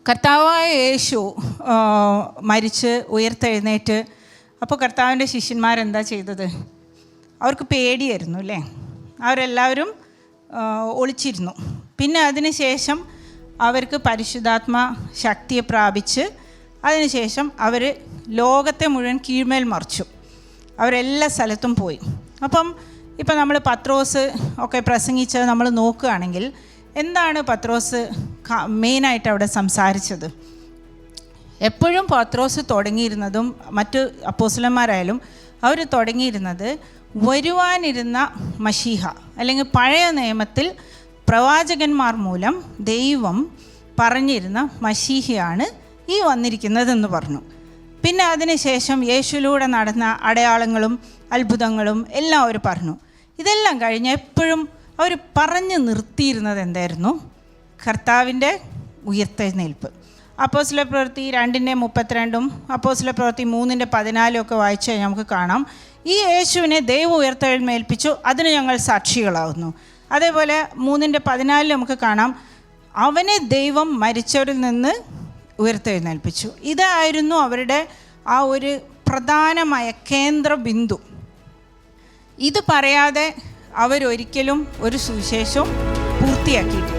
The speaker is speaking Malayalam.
കർത്താവായ യേശു മരിച്ച് ഉയർത്തെഴുന്നേറ്റ് അപ്പോൾ കർത്താവിൻ്റെ ശിഷ്യന്മാരെന്താ ചെയ്തത്? അവർക്ക് പേടിയായിരുന്നു അല്ലേ? അവരെല്ലാവരും ഒളിച്ചിരുന്നു. പിന്നെ അതിന് ശേഷം അവർക്ക് പരിശുദ്ധാത്മ ശക്തിയെ പ്രാപിച്ച് അതിനുശേഷം അവർ ലോകത്തെ മുഴുവൻ കീഴ്മേൽ മറിച്ചു. അവരെല്ലാ സ്ഥലത്തും പോയി. ഇപ്പം നമ്മൾ പത്രോസ് ഒക്കെ പ്രസംഗിച്ചത് നമ്മൾ നോക്കുകയാണെങ്കിൽ എന്താണ് പത്രോസ് മെയിനായിട്ട് അവിടെ സംസാരിച്ചത്? എപ്പോഴും പത്രോസ് തുടങ്ങിയിരുന്നതും മറ്റ് അപ്പോസ്തലന്മാരായാലും അവർ തുടങ്ങിയിരുന്നത് വരുവാനിരുന്ന മശീഹ അല്ലെങ്കിൽ പഴയ നിയമത്തിൽ പ്രവാചകന്മാർ മൂലം ദൈവം പറഞ്ഞിരുന്ന മശീഹയാണ് ഈ വന്നിരിക്കുന്നതെന്ന് പറഞ്ഞു. പിന്നെ അതിനുശേഷം യേശുവിലൂടെ നടന്ന അടയാളങ്ങളും അത്ഭുതങ്ങളും എല്ലാം അവർ പറഞ്ഞു. ഇതെല്ലാം കഴിഞ്ഞ് എപ്പോഴും അവർ പറഞ്ഞു നിർത്തിയിരുന്നത് എന്തായിരുന്നു? കർത്താവിൻ്റെ ഉയർത്തെഴുന്നേൽപ്പ്. അപ്പോസ്തലപ്രവൃത്തി 2:32 അപ്പോസ്തലപ്രവൃത്തി 3:14 ഒക്കെ വായിച്ചു കഴിഞ്ഞാൽ നമുക്ക് കാണാം, ഈ യേശുവിനെ ദൈവം ഉയർത്തെഴുന്നേൽപ്പിച്ചു, അതിന് ഞങ്ങൾ സാക്ഷികളാകുന്നു. അതേപോലെ 3:14 നമുക്ക് കാണാം, അവനെ ദൈവം മരിച്ചവരിൽ നിന്ന് ഉയർത്തെഴുന്നേൽപ്പിച്ചു. ഇതായിരുന്നു അവരുടെ ആ ഒരു പ്രധാനമായ കേന്ദ്ര ബിന്ദു. ഇത് പറയാതെ അവരൊരിക്കലും ഒരു സുവിശേഷവും പൂർത്തിയാക്കിയിട്ടില്ല.